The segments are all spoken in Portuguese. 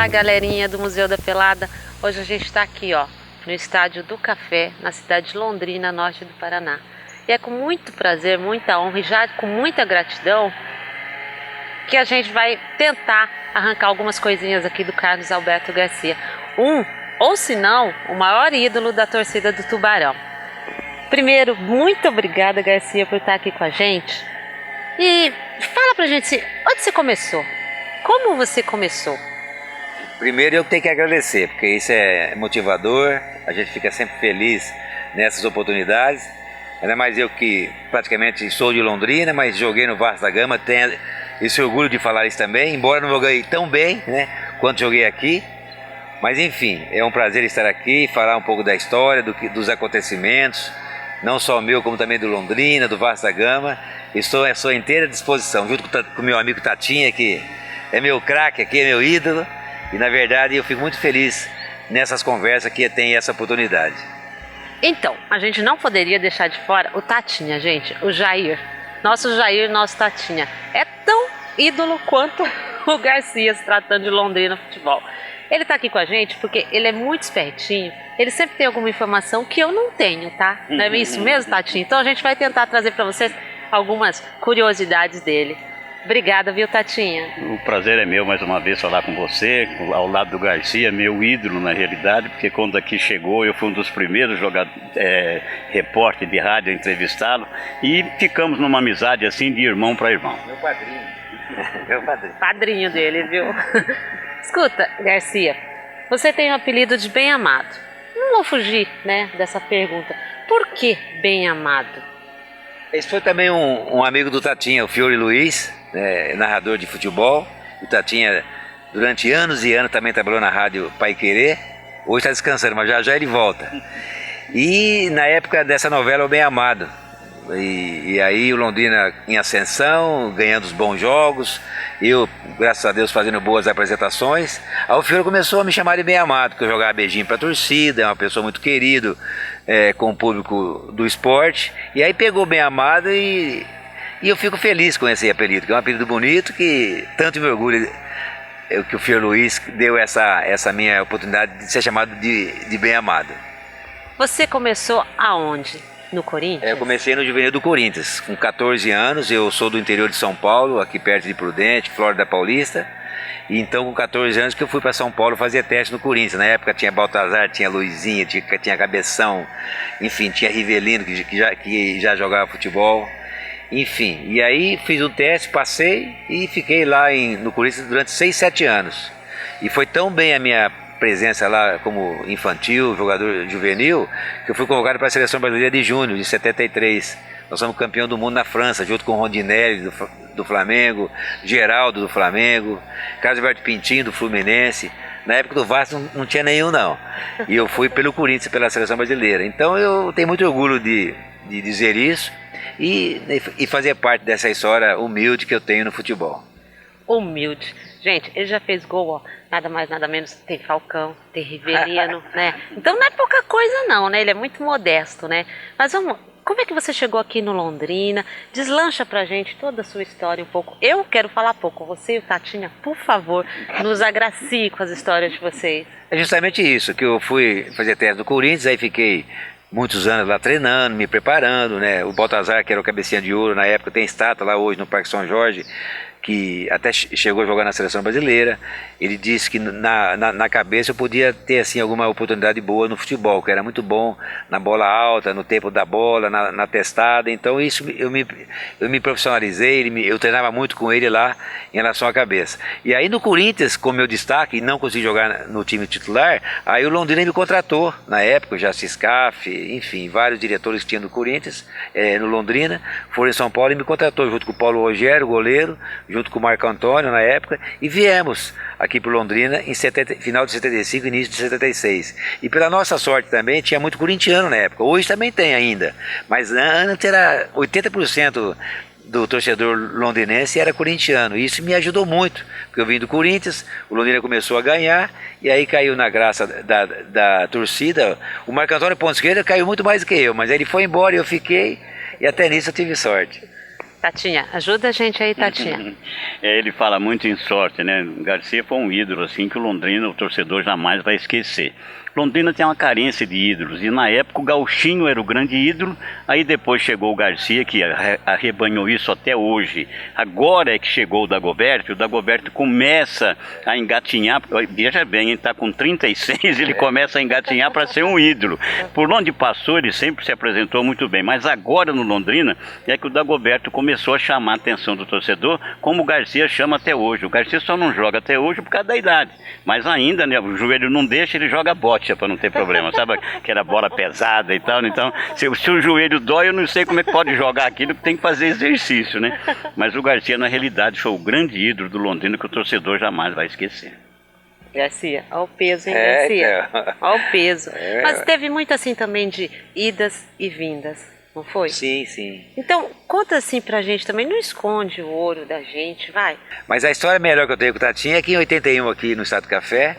Olá, galerinha do Museu da Pelada. Hoje a gente está aqui, ó, no Estádio do Café, na cidade de Londrina, norte do Paraná. E é com muito prazer, muita honra e já com muita gratidão que a gente vai tentar arrancar algumas coisinhas aqui do Carlos Alberto Garcia. Ou se não, o maior ídolo da torcida do Tubarão. Primeiro, muito obrigada, Garcia, por estar aqui com a gente. E fala pra gente, onde você começou? Como você começou? Primeiro eu tenho que agradecer, porque isso é motivador, a gente fica sempre feliz nessas oportunidades. Ainda mais eu que praticamente sou de Londrina, mas joguei no Vasco da Gama, tenho esse orgulho de falar isso também, embora não joguei tão bem, né, quanto joguei aqui. Mas enfim, é um prazer estar aqui, falar um pouco da história, dos acontecimentos, não só meu, como também do Londrina, do Vasco da Gama. Estou à sua inteira disposição, junto com o meu amigo Tatinha, que é meu craque aqui, é meu ídolo. E na verdade eu fico muito feliz nessas conversas que tem essa oportunidade. Então, a gente não poderia deixar de fora o Tatinha, gente, o Jair. Nosso Jair, nosso Tatinha. É tão ídolo quanto o Garcia, se tratando de Londrina Futebol. Ele tá aqui com a gente porque ele é muito espertinho. Ele sempre tem alguma informação que eu não tenho, tá? Não é isso mesmo, Tatinha? Então a gente vai tentar trazer para vocês algumas curiosidades dele. Obrigada, viu, Tatinha? O prazer é meu mais uma vez falar com você, ao lado do Garcia, meu ídolo na realidade, porque quando aqui chegou eu fui um dos primeiros repórter de rádio a entrevistá-lo e ficamos numa amizade assim de irmão para irmão. Meu padrinho. Meu padrinho. Padrinho dele, viu? Escuta, Garcia, você tem o apelido de Bem Amado. Não vou fugir, né, dessa pergunta. Por que Bem Amado? Esse foi também um amigo do Tatinha, o Fiore Luiz, narrador de futebol. O Tatinha, durante anos e anos, também trabalhou na rádio Pai Querer. Hoje está descansando, mas já ele volta. E na época dessa novela, o Bem Amado. E aí o Londrina em ascensão, ganhando os bons jogos. Eu, graças a Deus, fazendo boas apresentações. Aí o Fiore começou a me chamar de Bem Amado, porque eu jogava beijinho para a torcida, é uma pessoa muito querida com o público do esporte. E aí pegou Bem Amado e eu fico feliz com esse apelido, que é um apelido bonito, que tanto me orgulho que o Fiore Luiz deu essa minha oportunidade de ser chamado de Bem Amado. Você começou aonde? No Corinthians? Eu comecei no Juvenil do Corinthians, com 14 anos, eu sou do interior de São Paulo, aqui perto de Prudente, Flórida Paulista. E então com 14 anos que eu fui para São Paulo fazer teste no Corinthians. Na época tinha Baltazar, tinha Luizinha, tinha Cabeção, enfim, tinha Rivelino que já jogava futebol. Enfim, e aí fiz um teste, passei e fiquei lá no Corinthians durante 6, 7 anos. E foi tão bem a minha presença lá como infantil, jogador juvenil, que eu fui convocado para a Seleção Brasileira de Júnior, de 73. Nós somos campeão do mundo na França, junto com o Rondinelli do Flamengo, Geraldo do Flamengo, Carlos Alberto Pintinho do Fluminense. Na época do Vasco não tinha nenhum não. E eu fui pelo Corinthians, pela Seleção Brasileira. Então eu tenho muito orgulho de dizer isso e fazer parte dessa história humilde que eu tenho no futebol. Humilde. Gente, ele já fez gol, ó, nada mais, nada menos, tem Falcão, tem Rivelino, né? Então não é pouca coisa não, né? Ele é muito modesto, né? Mas vamos, como é que você chegou aqui no Londrina? Deslancha pra gente toda a sua história um pouco. Eu quero falar pouco, você e o Tatinha, por favor, nos agracie com as histórias de vocês. É justamente isso, que eu fui fazer teste do Corinthians, aí fiquei muitos anos lá treinando, me preparando, né? O Baltazar, que era o cabecinha de ouro na época, tem estátua lá hoje no Parque São Jorge, que até chegou a jogar na Seleção Brasileira. Ele disse que na cabeça eu podia ter assim alguma oportunidade boa no futebol, que era muito bom na bola alta, no tempo da bola, na testada. Então isso eu me profissionalizei, eu treinava muito com ele lá em relação à cabeça. E aí no Corinthians, como meu destaque, não consegui jogar no time titular, aí o Londrina me contratou na época, já Ciscaf, enfim, vários diretores que tinha no Corinthians, no Londrina, foram em São Paulo e me contratou junto com o Paulo Rogério, goleiro, junto com o Marco Antônio na época, e viemos aqui para Londrina em final de 75, início de 76. E pela nossa sorte também, tinha muito corintiano na época, hoje também tem ainda, mas antes era 80% do torcedor londrinense era corintiano, e isso me ajudou muito, porque eu vim do Corinthians, o Londrina começou a ganhar, e aí caiu na graça da torcida. O Marco Antônio Ponto Esquerda caiu muito mais do que eu, mas ele foi embora e eu fiquei, e até nisso eu tive sorte. Tatinha, ajuda a gente aí, Tatinha. Ele fala muito em sorte, né? Garcia foi um ídolo assim que o Londrina, o torcedor jamais vai esquecer. Londrina tem uma carência de ídolos, e na época o Gauchinho era o grande ídolo, aí depois chegou o Garcia, que arrebanhou isso até hoje. Agora é que chegou o Dagoberto começa a engatinhar, veja bem, ele está com 36, ele começa a engatinhar para ser um ídolo. Por onde passou, ele sempre se apresentou muito bem, mas agora no Londrina é que o Dagoberto começou a chamar a atenção do torcedor, como o Garcia chama até hoje. O Garcia só não joga até hoje por causa da idade, mas ainda, né, o joelho não deixa, ele joga bote para não ter problema, sabe? Que era bola pesada e tal, então se o joelho dói, eu não sei como é que pode jogar aquilo, tem que fazer exercício, né? Mas o Garcia na realidade foi o grande ídolo do Londrina que o torcedor jamais vai esquecer. Garcia, olha o peso, hein, Garcia? Então. Olha o peso. Mas teve muito assim também de idas e vindas, não foi? Sim, sim. Então, conta assim pra gente também, não esconde o ouro da gente, vai. Mas a história melhor que eu tenho com o Tatinha é que em 81, aqui no Estado do Café,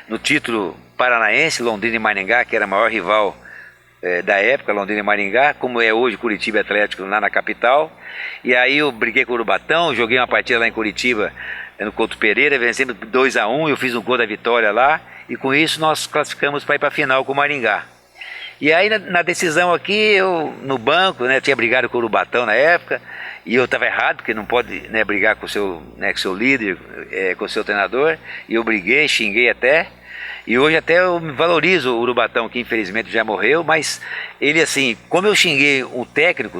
no título paranaense, Londrina e Maringá, que era a maior rival da época, Londrina e Maringá, como é hoje Curitiba e Atlético lá na capital. E aí eu briguei com o Urubatão, joguei uma partida lá em Curitiba, no Couto Pereira, vencemos 2-1, eu fiz um gol da vitória lá, e com isso nós classificamos para ir para a final com o Maringá. E aí na decisão aqui, eu no banco, né, tinha brigado com o Urubatão na época, e eu estava errado, porque não pode, né, brigar com o seu líder, com o seu treinador, e eu briguei, xinguei até, e hoje até eu me valorizo o Urubatão, que infelizmente já morreu, mas ele assim, como eu xinguei o técnico,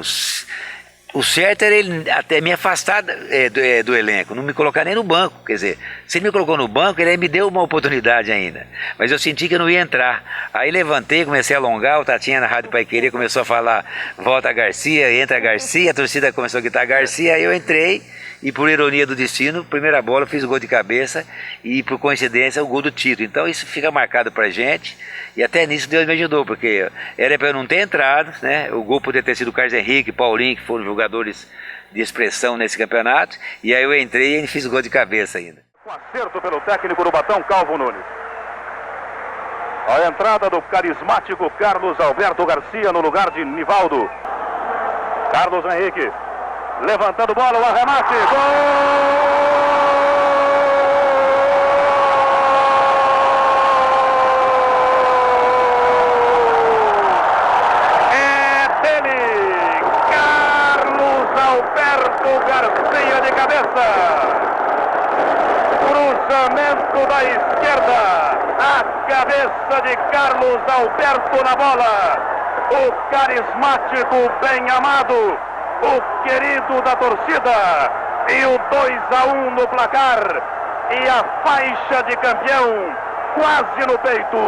o certo era ele até me afastar do elenco, não me colocar nem no banco. Quer dizer, se ele me colocou no banco, ele me deu uma oportunidade ainda. Mas eu senti que eu não ia entrar. Aí levantei, comecei a alongar, o Tatinha na Rádio Pai Querer começou a falar, volta Garcia, entra Garcia, a torcida começou a gritar Garcia, aí eu entrei e por ironia do destino, primeira bola eu fiz o gol de cabeça e por coincidência o gol do Tito. Então isso fica marcado pra gente. E até nisso Deus me ajudou, porque era para eu não ter entrado, né? O gol poderia ter sido o Carlos Henrique, Paulinho, que foram jogadores de expressão nesse campeonato. E aí eu entrei e fiz o gol de cabeça ainda. Um acerto pelo técnico do Batão, Calvo Nunes. A entrada do carismático Carlos Alberto Garcia no lugar de Nivaldo. Carlos Henrique, levantando bola, o arremate, gol! Garcia de cabeça, cruzamento da esquerda, a cabeça de Carlos Alberto na bola, o carismático bem amado, o querido da torcida, e o 2-1 no placar, e a faixa de campeão quase no peito,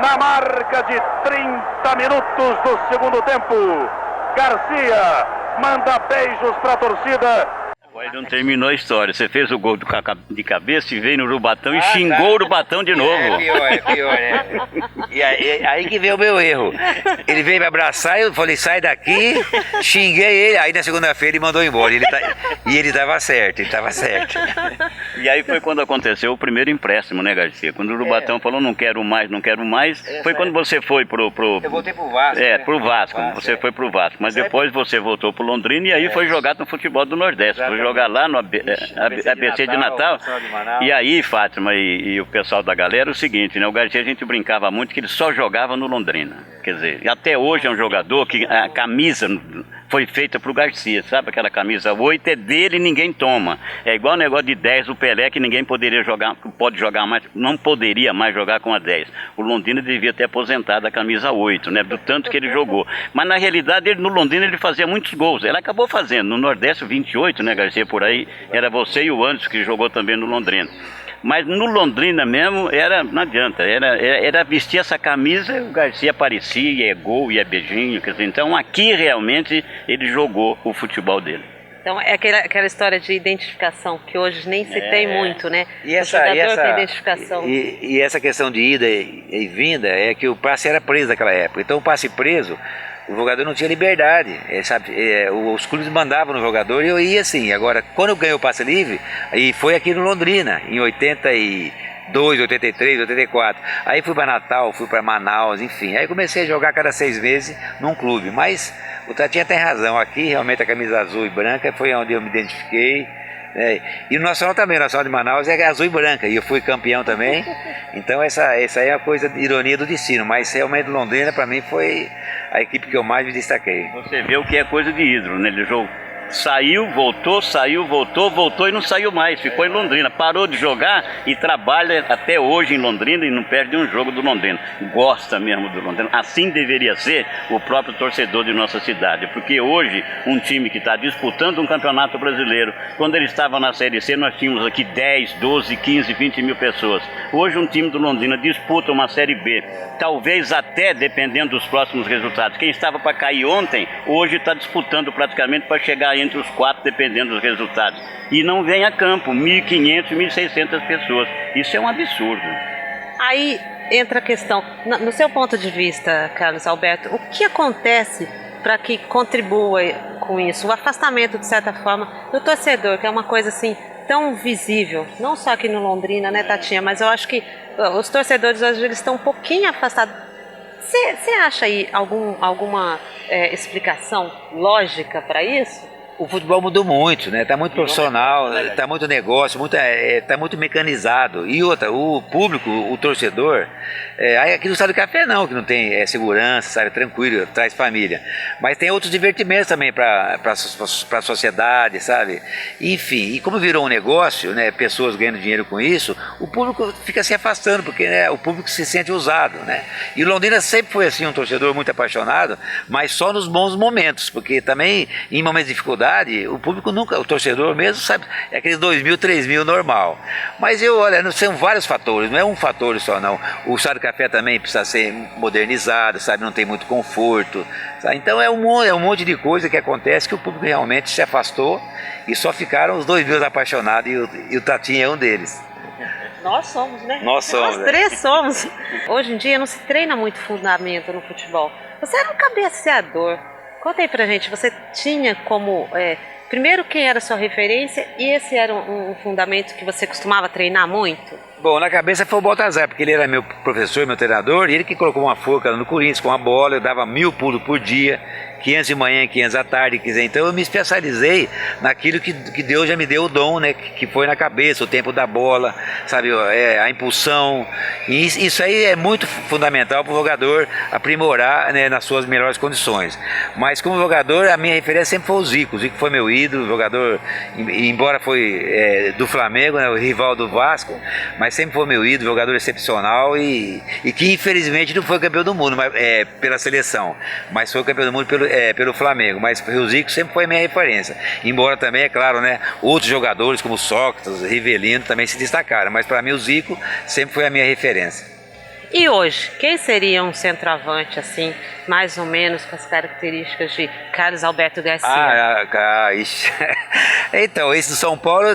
na marca de 30 minutos do segundo tempo. Garcia manda beijos para a torcida. Aí não terminou a história. Você fez o gol de cabeça e veio no Urubatão e xingou o Urubatão de novo. É pior. E aí que veio o meu erro. Ele veio me abraçar, eu falei, sai daqui, xinguei ele. Aí na segunda-feira ele mandou embora. E ele estava certo, E aí foi quando aconteceu o primeiro empréstimo, né, Garcia? Quando o Urubatão falou, não quero mais. Foi quando você foi pro... Eu voltei pro Vasco. Pro Vasco. Você foi pro Vasco. Mas depois você voltou pro Londrina e aí foi jogar no futebol do Nordeste. Foi jogar lá no ABC de Natal. E aí, Fátima e o pessoal da galera, é o seguinte, né? O Garcia, a gente brincava muito que ele só jogava no Londrina. Quer dizer, até hoje é um jogador que a camisa foi feita pro Garcia, sabe? Aquela camisa 8 é dele e ninguém toma. É igual o negócio de 10 do Pelé, que ninguém não poderia mais jogar com a 10. O Londrina devia ter aposentado a camisa 8, né? Do tanto que ele jogou. Mas na realidade, no Londrina ele fazia muitos gols. Ele acabou fazendo. No Nordeste, 28, né, Garcia? Por aí, era você e o Anderson que jogou também no Londrina. Mas no Londrina mesmo, não adianta, era vestir essa camisa, o Garcia aparecia, e é gol, e é beijinho, quer dizer, então aqui realmente ele jogou o futebol dele. Então é aquela história de identificação, que hoje nem se tem muito, né? E essa identificação. E essa questão de ida e vinda, é que o passe era preso naquela época, então o passe preso, o jogador não tinha liberdade, os clubes mandavam no jogador e eu ia assim. Agora, quando eu ganhei o passe livre, aí foi aqui no Londrina, em 82, 83, 84. Aí fui para Natal, fui para Manaus, enfim. Aí comecei a jogar cada 6 meses num clube, mas O Tatinha tem razão, aqui realmente a camisa azul e branca foi onde eu me identifiquei. E o Nacional também, o Nacional de Manaus é azul e branca, e eu fui campeão também. Então essa aí é uma coisa de ironia do destino, mas realmente Londrina para mim foi a equipe que eu mais me destaquei. Você vê o que é coisa de ídolo, né? Ele jogou, saiu, voltou e não saiu mais, ficou em Londrina, parou de jogar e trabalha até hoje em Londrina e não perde um jogo do Londrina, gosta mesmo do Londrina. Assim deveria ser o próprio torcedor de nossa cidade, porque hoje um time que está disputando um campeonato brasileiro, quando ele estava na Série C nós tínhamos aqui 10, 12, 15, 20 mil pessoas. Hoje um time do Londrina disputa uma Série B, talvez até dependendo dos próximos resultados. Quem estava para cair ontem, hoje está disputando praticamente para chegar entre os 4, dependendo dos resultados. E não vem a campo 1.500, 1.600 pessoas. Isso é um absurdo. Aí entra a questão, no seu ponto de vista, Carlos Alberto, o que acontece para que contribua com isso? O afastamento, de certa forma, do torcedor, que é uma coisa assim tão visível, não só aqui no Londrina, né, Tatinha, mas eu acho que os torcedores hoje eles estão um pouquinho afastados. Você acha aí alguma explicação lógica para isso? O futebol mudou muito, né? Tá muito profissional, tá muito negócio, tá muito mecanizado. E outra, o público, o torcedor, aqui no Estádio do Café não, que não tem segurança, sabe, tranquilo, traz família. Mas tem outros divertimentos também para a sociedade, sabe? Enfim, e como virou um negócio, né? Pessoas ganhando dinheiro com isso, o público fica se afastando, porque né, o público se sente usado, né? E o Londrina sempre foi assim, um torcedor muito apaixonado, mas só nos bons momentos, porque também em momentos de dificuldade, o público nunca, o torcedor mesmo, sabe, é aqueles 2.000, 3.000 normal. Mas olha, são vários fatores, não é um fator só não. O Estádio do Café também precisa ser modernizado, sabe, não tem muito conforto. Sabe? Então é um monte de coisa que acontece que o público realmente se afastou e só ficaram os 2.000 apaixonados e o Tatinha é um deles. Nós somos, né? Nós somos. Nós três somos. Hoje em dia não se treina muito fundamento no futebol. Você era um cabeceador. Conta aí pra gente, você tinha como, primeiro quem era a sua referência e esse era um fundamento que você costumava treinar muito? Bom, na cabeça foi o Baltazar, porque ele era meu professor, meu treinador, e ele que colocou uma forca no Corinthians com a bola, eu dava 1.000 pulos por dia, 500 de manhã, 500 à tarde, quiser. Então eu me especializei naquilo que Deus já me deu o dom, né? Que foi na cabeça, o tempo da bola, sabe, a impulsão. E isso aí é muito fundamental para o jogador aprimorar, né, nas suas melhores condições. Mas como jogador, a minha referência sempre foi o Zico. O Zico foi meu ídolo, jogador, embora foi do Flamengo, né, o rival do Vasco, mas sempre foi meu ídolo, jogador excepcional e que infelizmente não foi campeão do mundo pela seleção, mas foi campeão do mundo pelo Flamengo. Mas o Zico sempre foi a minha referência, embora também, é claro, né, outros jogadores como Sócrates, Rivelino também se destacaram, mas para mim o Zico sempre foi a minha referência. E hoje, quem seria um centroavante assim, mais ou menos com as características de Carlos Alberto Garcia? Então, esse do São Paulo,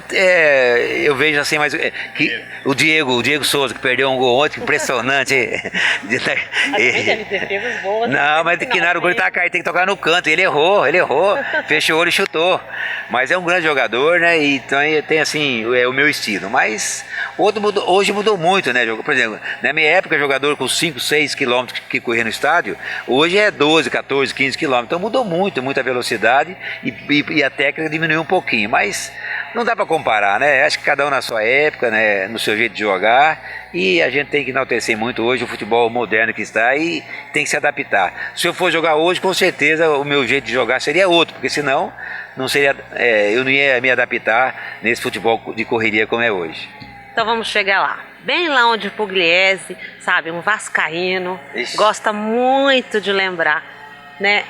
eu vejo assim, mas que o Diego Souza, que perdeu um gol ontem, impressionante. Deve ter defesas boas. Não, mas que nada, o gol tá caindo, tem que tocar no canto. Ele errou, fechou o olho e chutou. Mas é um grande jogador, né? E então tem assim, o meu estilo. Mas hoje mudou muito, né? Por exemplo, na minha época, jogador com 5, 6 quilômetros que corria no estádio, hoje é 12, 14, 15 quilômetros. Então mudou muito, muita velocidade e a técnica diminuiu um pouquinho. Mas não dá para comparar, né? Acho que cada um na sua época, né? No seu jeito de jogar. E a gente tem que enaltecer muito hoje o futebol moderno que está e tem que se adaptar. Se eu for jogar hoje, com certeza o meu jeito de jogar seria outro, porque senão não seria, eu não ia me adaptar nesse futebol de correria como é hoje. Então vamos chegar lá. Bem lá onde o Pugliese, sabe, um vascaíno, gosta muito de lembrar, né?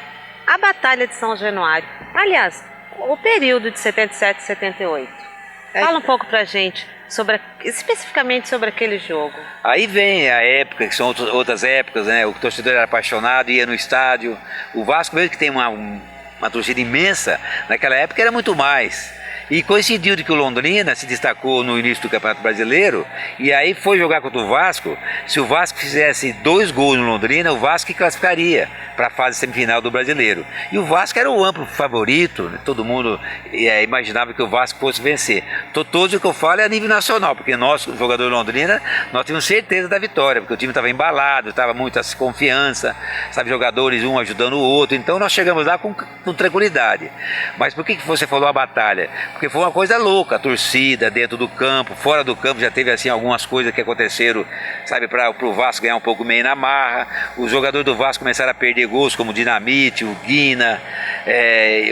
A Batalha de São Januário. Aliás, o período de 77 e 78. Fala um pouco pra gente, especificamente sobre aquele jogo. Aí vem a época, que são outras épocas, né? O torcedor era apaixonado, ia no estádio. O Vasco, mesmo que tem uma torcida imensa, naquela época era muito mais. E coincidiu de que o Londrina se destacou no início do Campeonato Brasileiro e aí foi jogar contra o Vasco. Se o Vasco fizesse 2 gols no Londrina, o Vasco classificaria para a fase semifinal do Brasileiro. E o Vasco era o amplo favorito, né? Todo mundo imaginava que o Vasco fosse vencer. todos o que eu falo é a nível nacional, porque nós, jogador Londrina, nós tínhamos certeza da vitória, porque o time estava embalado, estava muita confiança, sabe, jogadores um ajudando o outro, então nós chegamos lá com tranquilidade. Mas por que você falou a batalha? Porque foi uma coisa louca, a torcida dentro do campo, fora do campo já teve assim algumas coisas que aconteceram, sabe, para o Vasco ganhar um pouco meio na marra, os jogadores do Vasco começaram a perder gols, como o Dinamite, o Guina,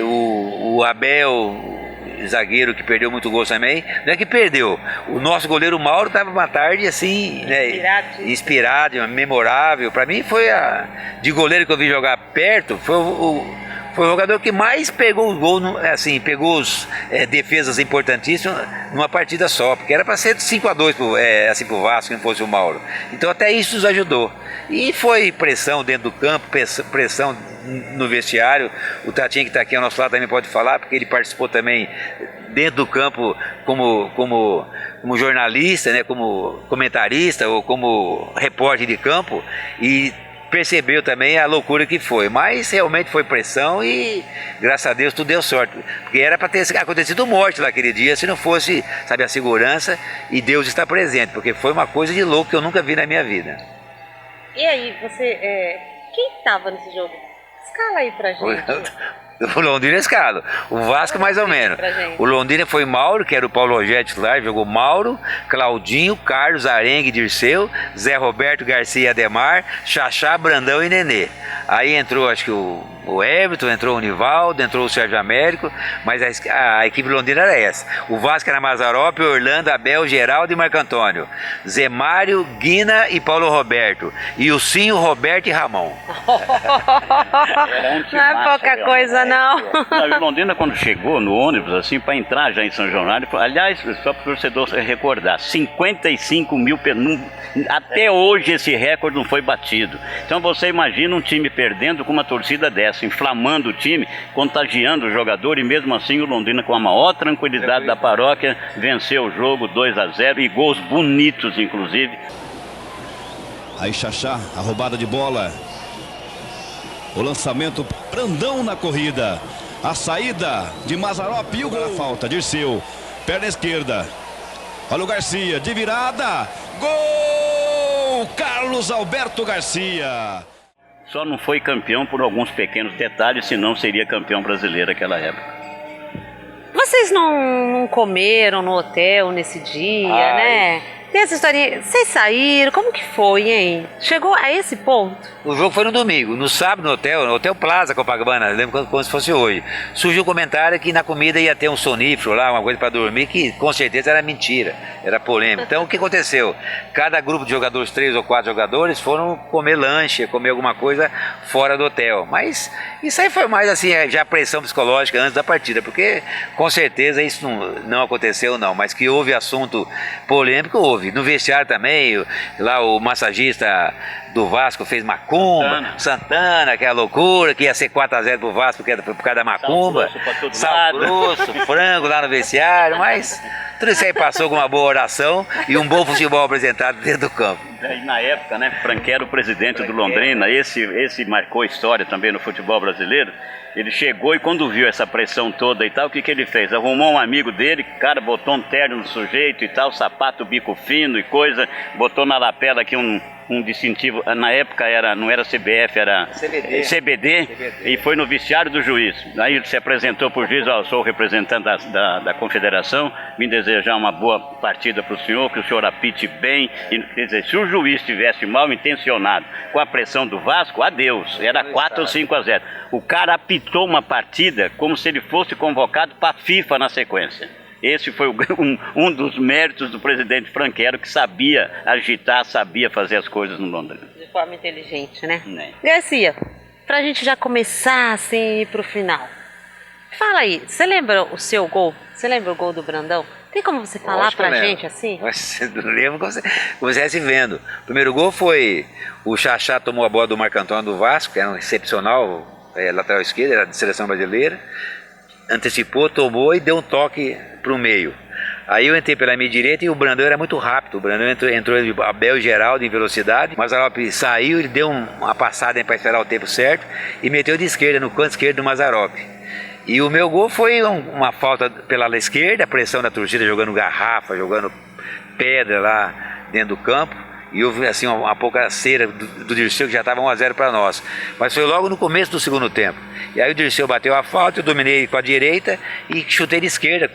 o Abel, zagueiro que perdeu muito gol também. Não é que perdeu, o nosso goleiro Mauro estava uma tarde assim, né, inspirado, memorável. Para mim foi de goleiro que eu vi jogar perto, foi o jogador que mais pegou o gol, assim, pegou defesas importantíssimas numa partida só, porque era para ser 5-2 assim, pro Vasco, se não fosse o Mauro. Então até isso nos ajudou. E foi pressão dentro do campo, pressão no vestiário. O Tatinho, que está aqui ao nosso lado, também pode falar, porque ele participou também dentro do campo como jornalista, né, como comentarista ou como repórter de campo, e percebeu também a loucura que foi, mas realmente foi pressão e graças a Deus tudo deu sorte, porque era para ter acontecido morte naquele dia se não fosse, sabe, a segurança, e Deus está presente, porque foi uma coisa de louco que eu nunca vi na minha vida. E aí, quem estava nesse jogo? Escala aí pra gente. O Londrina escala, o Vasco mais ou menos. O Londrina foi Mauro, que era o Paulo Rogério titular, jogou Mauro, Claudinho, Carlos, Arengue, Dirceu, Zé Roberto, Garcia, Ademar, Xaxá, Brandão e Nenê. Aí entrou, acho que o Everton, entrou o Nivaldo, entrou o Sérgio Américo, mas a equipe londrina era essa. O Vasco era Mazzaropi, Orlando, Abel, Geraldo e Marco Antônio. Zé Mário, Guina e Paulo Roberto. E o Cinho, Roberto e Ramon. Não é pouca coisa, não. O Londrina, quando chegou no ônibus, assim, para entrar já em São Januário, aliás, só para o torcedor recordar, 55 mil, até hoje esse recorde não foi batido. Então você imagina um time perdendo com uma torcida dessa, inflamando o time, contagiando o jogador, e mesmo assim o Londrina, com a maior tranquilidade da paróquia, venceu o jogo 2-0 e gols bonitos, inclusive. Aí Xaxá, a roubada de bola, o lançamento, Brandão na corrida, a saída de Mazzaropi e o gol. A falta, Dirceu, perna esquerda, olha o Garcia, de virada, gol! Carlos Alberto Garcia. Só não foi campeão por alguns pequenos detalhes, senão seria campeão brasileiro naquela época. Vocês não comeram no hotel nesse dia, né? Tem essa historinha. Vocês saíram, como que foi, hein? Chegou a esse ponto? O jogo foi no domingo, no sábado no Hotel Plaza Copacabana, lembro como se fosse hoje. Surgiu um comentário que na comida ia ter um sonífero lá, uma coisa para dormir, que com certeza era mentira, era polêmica. Então o que aconteceu? Cada grupo de jogadores, 3 ou 4 jogadores, foram comer lanche, comer alguma coisa fora do hotel. Mas isso aí foi mais assim, já pressão psicológica antes da partida, porque com certeza isso não aconteceu não, mas que houve assunto polêmico, houve. No vestiário também, lá o massagista do Vasco fez macumba, Santana, que é a loucura, que ia ser 4-0 pro Vasco por causa da macumba, sal grosso, frango lá no vestiário, mas tudo isso aí passou com uma boa oração e um bom futebol apresentado dentro do campo. E na época, né, Franquero, o presidente do Londrina, esse marcou história também no futebol brasileiro. Ele chegou e quando viu essa pressão toda e tal, o que ele fez? Arrumou um amigo dele, cara, botou um terno no sujeito e tal, sapato bico fino e coisa, botou na lapela aqui um distintivo, na época não era CBF, era CBD, e foi no vestiário do juiz. Aí ele se apresentou para o juiz: eu sou o representante da confederação, vim desejar uma boa partida para o senhor, que o senhor apite bem. E, quer dizer, se o juiz estivesse mal intencionado com a pressão do Vasco, adeus, era 4 ou 5-0. O cara apitou uma partida como se ele fosse convocado para a FIFA na sequência. Esse foi um dos méritos do presidente Franquero, que sabia agitar, sabia fazer as coisas no Londrina. De forma inteligente, né? Garcia, pra gente já começar assim ir pro final. Fala aí, você lembra o seu gol? Você lembra o gol do Brandão? Tem como você falar pra gente assim? Você lembra como você estivesse vendo. O primeiro gol foi o Xaxá, tomou a bola do Marco Antônio do Vasco, que era um excepcional lateral esquerdo, era de seleção brasileira. Antecipou, tomou e deu um toque para o meio. Aí eu entrei pela minha direita e o Brandão era muito rápido. O Brandão entrou Abel e Geraldo em velocidade. Mas o Mazzaropi saiu, ele deu uma passada para esperar o tempo certo e meteu de esquerda, no canto esquerdo do Mazzaropi. E o meu gol foi uma falta pela ala esquerda, a pressão da torcida jogando garrafa, jogando pedra lá dentro do campo. E houve assim uma pouca cera do Dirceu, que já estava 1-0 para nós. Mas foi logo no começo do segundo tempo. E aí o Dirceu bateu a falta, eu dominei com a direita e chutei de esquerda,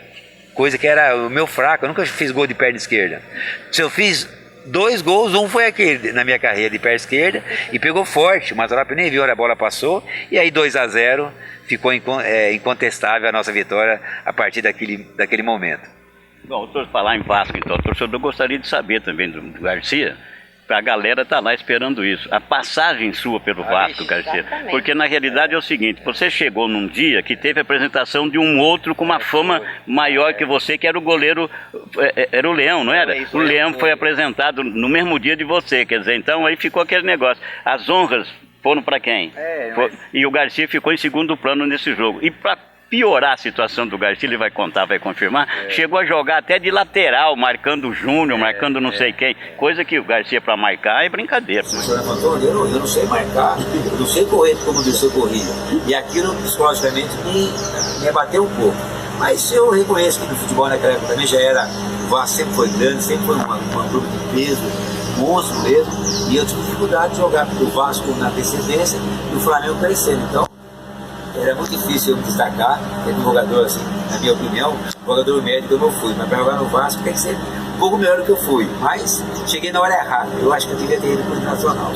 coisa que era o meu fraco. Eu nunca fiz gol de perna esquerda. Se eu fiz 2 gols, um foi aquele na minha carreira de perna esquerda e pegou forte. O Mazzaropi nem viu, a bola passou. E aí 2-0 ficou incontestável a nossa vitória a partir daquele momento. Bom, eu falar em Vasco, então, o torcedor gostaria de saber também do Garcia, a galera tá lá esperando isso. A passagem sua pelo Vasco, Garcia. Exatamente. Porque na realidade é o seguinte, você chegou num dia que teve a apresentação de um outro com uma fama maior que você, que era o goleiro, era o Leão, não era? O Leão foi apresentado no mesmo dia de você, quer dizer, então aí ficou aquele negócio. As honras foram para quem? E o Garcia ficou em segundo plano nesse jogo. E para piorar a situação do Garcia, ele vai contar, vai confirmar, chegou a jogar até de lateral, marcando o Júnior, marcando não sei quem, coisa que o Garcia para marcar é brincadeira. O senhor levantou, eu não sei marcar, eu não sei correr como o Dirceu corria. E aquilo psicologicamente me abateu um pouco. Mas eu reconheço que no futebol naquela época também já era, o Vasco sempre foi grande, sempre foi uma grupo de peso, monstro mesmo, e eu tive dificuldade de jogar porque o Vasco na descendência e o Flamengo crescendo. Então, era muito difícil eu me destacar, tendo um jogador assim, na minha opinião, um jogador médio eu não fui, mas para jogar no Vasco tem que ser um pouco melhor do que eu fui, mas cheguei na hora errada, eu acho que eu devia ter ido para o Nacional.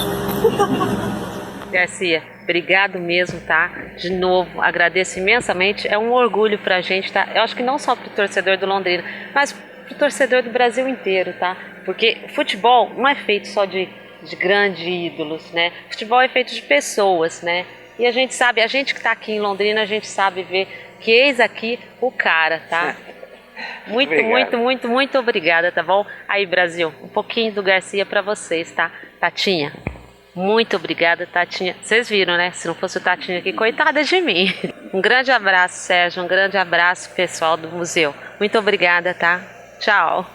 Garcia, obrigado mesmo, tá? De novo, agradeço imensamente, é um orgulho pra gente, tá? Eu acho que não só pro torcedor do Londrina, mas pro torcedor do Brasil inteiro, tá? Porque futebol não é feito só de grandes ídolos, né? Futebol é feito de pessoas, né? E a gente sabe, a gente que está aqui em Londrina, a gente sabe ver que eis aqui o cara, tá? Muito obrigada, tá bom? Aí, Brasil, um pouquinho do Garcia para vocês, tá? Tatinha, muito obrigada, Tatinha. Vocês viram, né? Se não fosse o Tatinha aqui, coitada de mim. Um grande abraço, Sérgio, um grande abraço, pessoal do museu. Muito obrigada, tá? Tchau.